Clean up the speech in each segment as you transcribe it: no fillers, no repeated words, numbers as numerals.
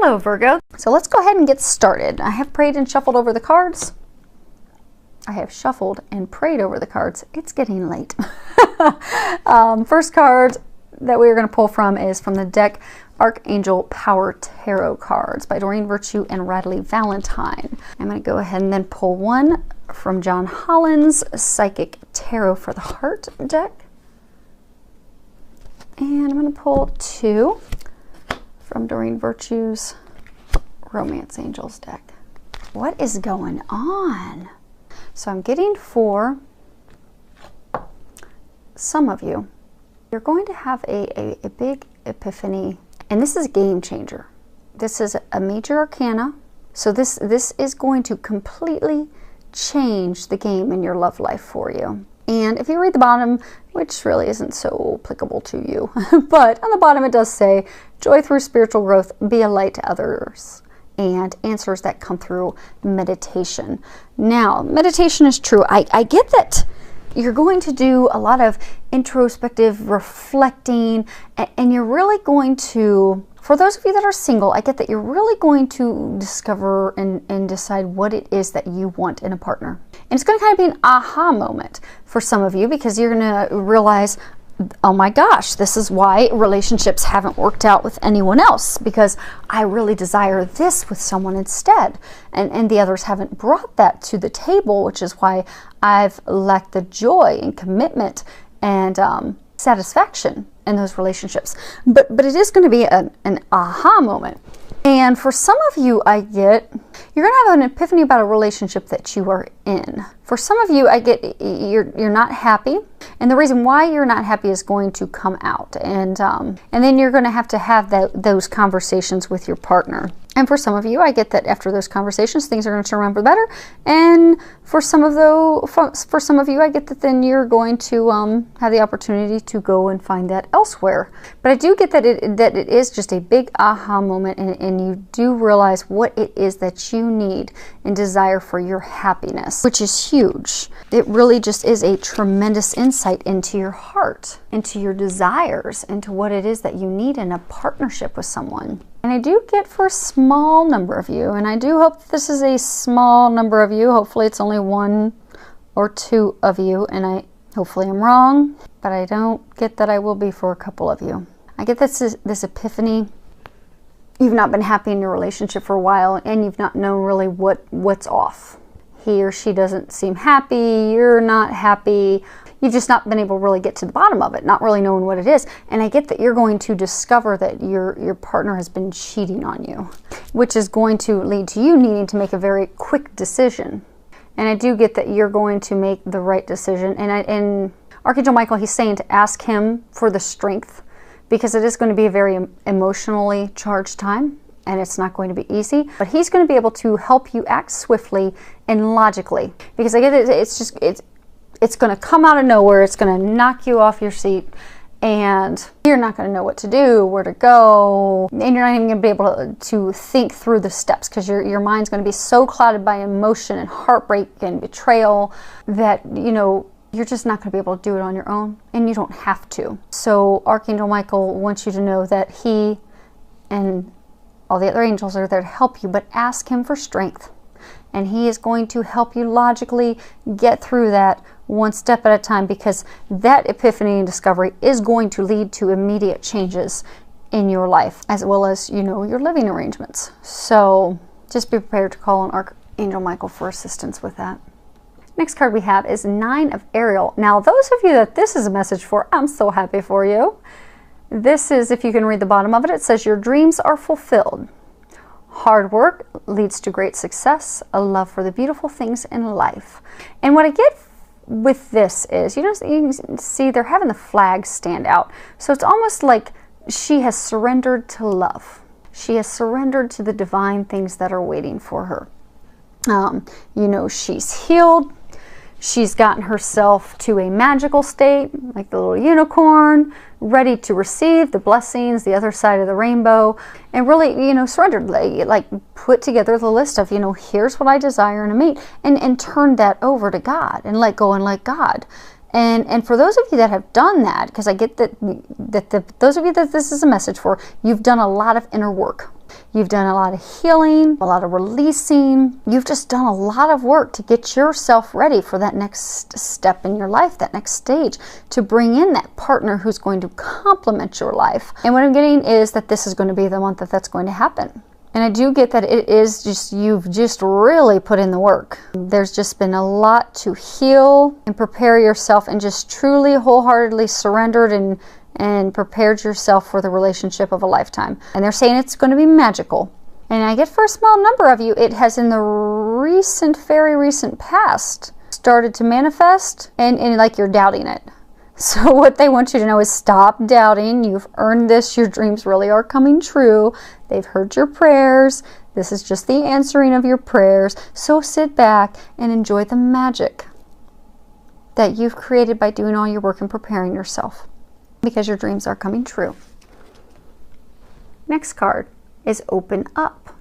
Hello, Virgo. So let's go ahead and get started. I have prayed and shuffled over the cards. I have shuffled and prayed over the cards. It's getting late. First card that we're going to pull from is from the deck Archangel Power Tarot cards by Doreen Virtue and Radley Valentine. I'm going to go ahead and then pull one from John Holland's Psychic Tarot for the Heart deck. And I'm going to pull two from Doreen Virtue's Romance Angels deck. What is going on? So I'm getting for some of you, you're going to have a big epiphany, and this is a game changer. This is a major arcana. So this is going to completely change the game in your love life for you. And if you read the bottom, which really isn't so applicable to you, but on the bottom it does say, joy through spiritual growth, be a light to others, and answers that come through meditation. Now, meditation is true. I get that you're going to do a lot of introspective reflecting, and you're really going to, for those of you that are single, I get that you're really going to discover and decide what it is that you want in a partner. And it's going to kind of be an aha moment for some of you, because you're going to realize, oh my gosh, this is why relationships haven't worked out with anyone else, because I really desire this with someone instead. And the others haven't brought that to the table, which is why I've lacked the joy and commitment and satisfaction in those relationships. But it is going to be an aha moment. And for some of you, I get, you're going to have an epiphany about a relationship that you are in. For some of you, I get you're not happy. And the reason why you're not happy is going to come out. And then you're going to have those conversations with your partner. And for some of you, I get that after those conversations, things are going to turn around for the better. And for some of you, I get that then you're going to have the opportunity to go and find that elsewhere. But I do get that it is just a big aha moment, and you do realize what it is that you need and desire for your happiness, which is huge. It really just is a tremendous insight into your heart, into your desires, into what it is that you need in a partnership with someone. And I do get for a small number of you, and I do hope this is a small number of you. Hopefully it's only one or two of you, and hopefully I'm wrong, but I don't get that I will be for a couple of you. I get this epiphany. You've not been happy in your relationship for a while, and you've not known really what's off. He or she doesn't seem happy, you're not happy. You've just not been able to really get to the bottom of it, not really knowing what it is. And I get that you're going to discover that your partner has been cheating on you, which is going to lead to you needing to make a very quick decision. And I do get that you're going to make the right decision. And Archangel Michael, he's saying to ask him for the strength, because it is going to be a very emotionally charged time, and it's not going to be easy. But he's going to be able to help you act swiftly and logically, because I get it. It's going to come out of nowhere. It's going to knock you off your seat, and you're not going to know what to do, where to go, and you're not even going to be able to think through the steps, because your mind's going to be so clouded by emotion and heartbreak and betrayal that, you're just not going to be able to do it on your own, and you don't have to. So Archangel Michael wants you to know that he and all the other angels are there to help you, but ask him for strength. And he is going to help you logically get through that one step at a time, because that epiphany and discovery is going to lead to immediate changes in your life, as well as, your living arrangements. So just be prepared to call on Archangel Michael for assistance with that. Next card we have is Nine of Ariel. Now, those of you that this is a message for, I'm so happy for you. This is, if you can read the bottom of it, it says your dreams are fulfilled. Hard work leads to great success, a love for the beautiful things in life. And what I get with this is, you can see they're having the flags stand out. So it's almost like she has surrendered to love. She has surrendered to the divine things that are waiting for her. She's healed. She's gotten herself to a magical state, like the little unicorn, ready to receive the blessings, the other side of the rainbow, and really, surrendered, like put together the list of, here's what I desire in a mate, and turn that over to God and let go and let God. And for those of you that have done that, because I get that those of you that this is a message for, you've done a lot of inner work. You've done a lot of healing, a lot of releasing. You've just done a lot of work to get yourself ready for that next step in your life, that next stage, to bring in that partner who's going to complement your life. And what I'm getting is that this is going to be the month that that's going to happen. And I do get that it is just, you've just really put in the work. There's just been a lot to heal and prepare yourself, and just truly wholeheartedly surrendered and prepared yourself for the relationship of a lifetime. And they're saying it's going to be magical. And I get for a small number of you, it has in the very recent past started to manifest, and like you're doubting it. So what they want you to know is stop doubting. You've earned this. Your dreams really are coming true. They've heard your prayers. This is just the answering of your prayers. So sit back and enjoy the magic that you've created by doing all your work and preparing yourself, because your dreams are coming true. Next card is open up.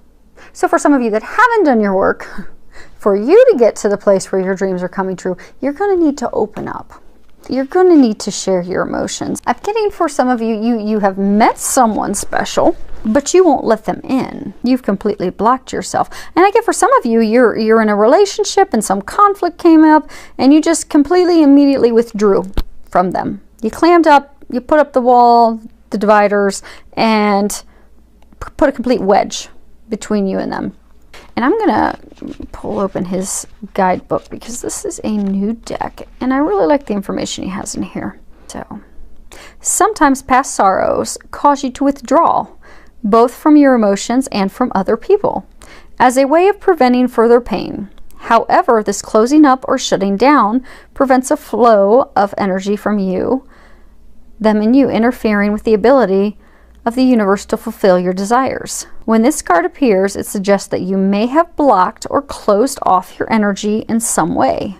So for some of you that haven't done your work, for you to get to the place where your dreams are coming true, you're going to need to open up. You're going to need to share your emotions. I'm getting for some of you, you have met someone special, but you won't let them in. You've completely blocked yourself. And I get for some of you, you're in a relationship and some conflict came up and you just completely immediately withdrew from them. You clammed up, you put up the wall, the dividers, and put a complete wedge between you and them. And I'm going to pull open his guidebook, because this is a new deck and I really like the information he has in here. So, sometimes past sorrows cause you to withdraw, both from your emotions and from other people, as a way of preventing further pain. However, this closing up or shutting down prevents a flow of energy from them and you, interfering with the ability of the universe to fulfill your desires. When this card appears, it suggests that you may have blocked or closed off your energy in some way.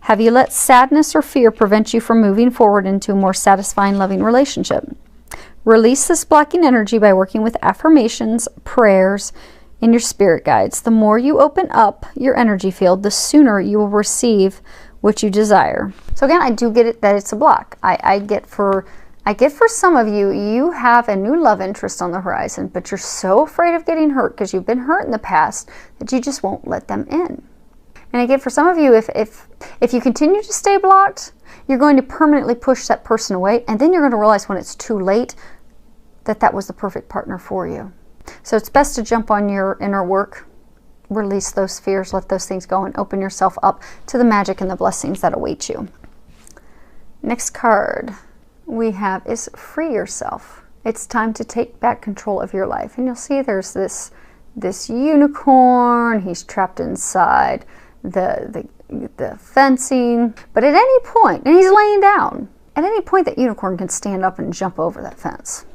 Have you let sadness or fear prevent you from moving forward into a more satisfying, loving relationship? Release this blocking energy by working with affirmations, prayers, and your spirit guides. The more you open up your energy field, the sooner you will receive what you desire. So again, I do get it that it's a block. I get for some of you, you have a new love interest on the horizon, but you're so afraid of getting hurt because you've been hurt in the past that you just won't let them in. And I get for some of you, if you continue to stay blocked, you're going to permanently push that person away, and then you're going to realize when it's too late that that was the perfect partner for you. So it's best to jump on your inner work, release those fears, let those things go, and open yourself up to the magic and the blessings that await you. Next card we have is free yourself. It's time to take back control of your life. And you'll see there's this unicorn. He's trapped inside the fencing. But at any point, and he's laying down, at any point that unicorn can stand up and jump over that fence.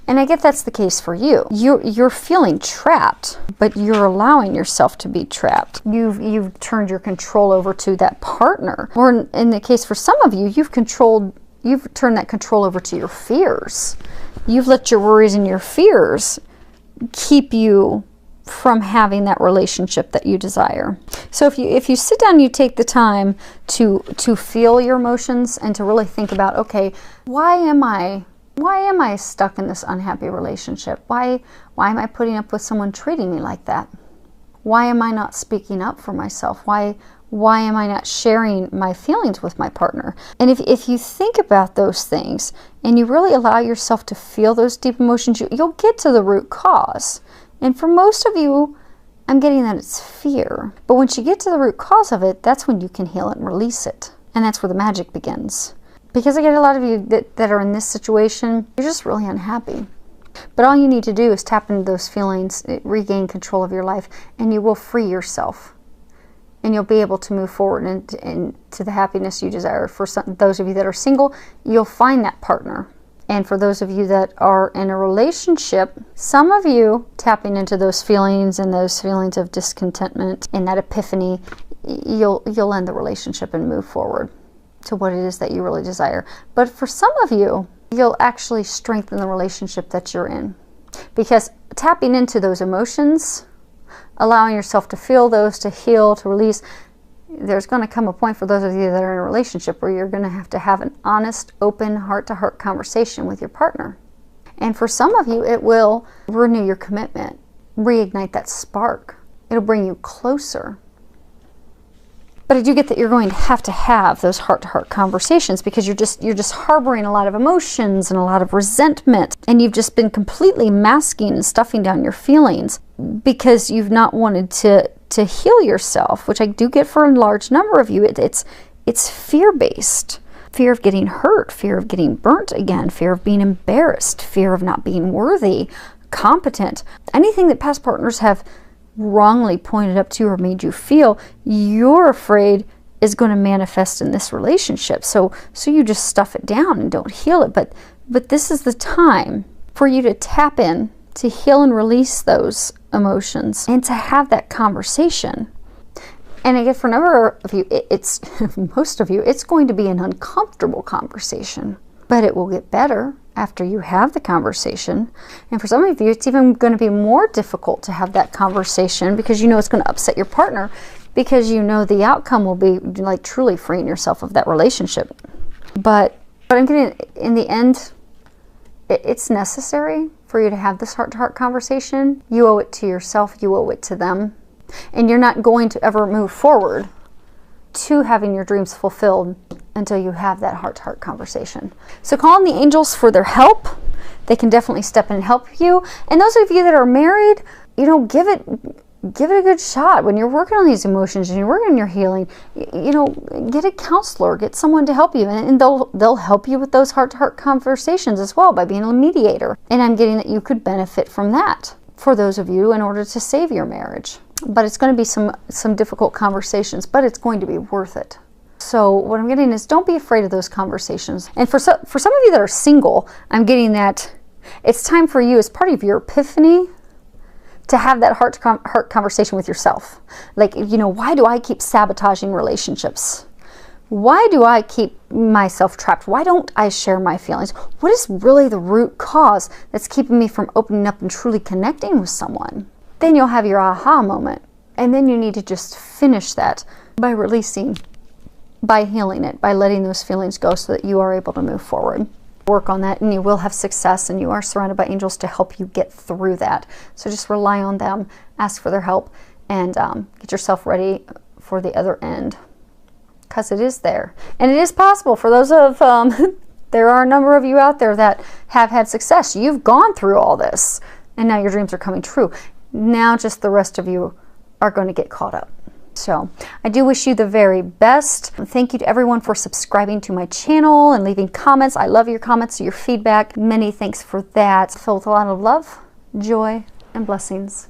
And I get that's the case for you. You're feeling trapped, but you're allowing yourself to be trapped. You've turned your control over to that partner. Or in the case for some of you, you've turned that control over to your fears. You've let your worries and your fears keep you from having that relationship that you desire. So if you sit down and you take the time to feel your emotions and to really think about, okay, why am I stuck in this unhappy relationship? Why am I putting up with someone treating me like that? Why am I not speaking up for myself? Why am I not sharing my feelings with my partner? And if you think about those things and you really allow yourself to feel those deep emotions, you'll get to the root cause. And for most of you, I'm getting that it's fear. But once you get to the root cause of it, that's when you can heal it and release it. And that's where the magic begins. Because I get a lot of you that are in this situation, you're just really unhappy. But all you need to do is tap into those feelings, regain control of your life, and you will free yourself. And you'll be able to move forward into the happiness you desire. For those of you that are single, you'll find that partner. And for those of you that are in a relationship, some of you tapping into those feelings and those feelings of discontentment and that epiphany, you'll end the relationship and move forward to what it is that you really desire. But for some of you, you'll actually strengthen the relationship that you're in. Because tapping into those emotions, allowing yourself to feel those, to heal, to release, there's going to come a point for those of you that are in a relationship where you're going to have an honest, open, heart-to-heart conversation with your partner. And for some of you, it will renew your commitment, reignite that spark. It'll bring you closer. But I do get that you're going to have those heart-to-heart conversations, because you're just harboring a lot of emotions and a lot of resentment, and you've just been completely masking and stuffing down your feelings because you've not wanted to heal yourself, which I do get for a large number of you. It's fear-based. Fear of getting hurt, fear of getting burnt again, fear of being embarrassed, fear of not being worthy, competent. Anything that past partners have wrongly pointed up to or made you feel, you're afraid is going to manifest in this relationship. So you just stuff it down and don't heal it. But this is the time for you to tap in, to heal and release those emotions, and to have that conversation. And again, for a number of you, it's most of you, it's going to be an uncomfortable conversation, but it will get better after you have the conversation. And for some of you, it's even going to be more difficult to have that conversation, because you know it's going to upset your partner, because you know the outcome will be like truly freeing yourself of that relationship. But I'm getting, in the end, it's necessary for you to have this heart-to-heart conversation. You owe it to yourself. You owe it to them. And you're not going to ever move forward to having your dreams fulfilled until you have that heart-to-heart conversation. So call on the angels for their help. They can definitely step in and help you. And those of you that are married, you know, give it a good shot. When you're working on these emotions and you're working on your healing, you know, get a counselor, get someone to help you, and they'll help you with those heart-to-heart conversations as well by being a mediator. And I'm getting that you could benefit from that for those of you in order to save your marriage. But it's going to be some difficult conversations, but it's going to be worth it. So what I'm getting is, don't be afraid of those conversations. And for some of you that are single, I'm getting that it's time for you, as part of your epiphany, to have that heart-to-heart conversation with yourself. Like, you know, why do I keep sabotaging relationships? Why do I keep myself trapped? Why don't I share my feelings? What is really the root cause that's keeping me from opening up and truly connecting with someone? Then you'll have your aha moment. And then you need to just finish that by releasing, by healing it, by letting those feelings go, so that you are able to move forward. Work on that, and you will have success, and you are surrounded by angels to help you get through that. So just rely on them, ask for their help, and get yourself ready for the other end, because it is there. And it is possible for those of, there are a number of you out there that have had success. You've gone through all this, and now your dreams are coming true. Now just the rest of you are going to get caught up. So I do wish you the very best. Thank you to everyone for subscribing to my channel and leaving comments. I love your comments, your feedback. Many thanks for that. Filled with a lot of love, joy, and blessings.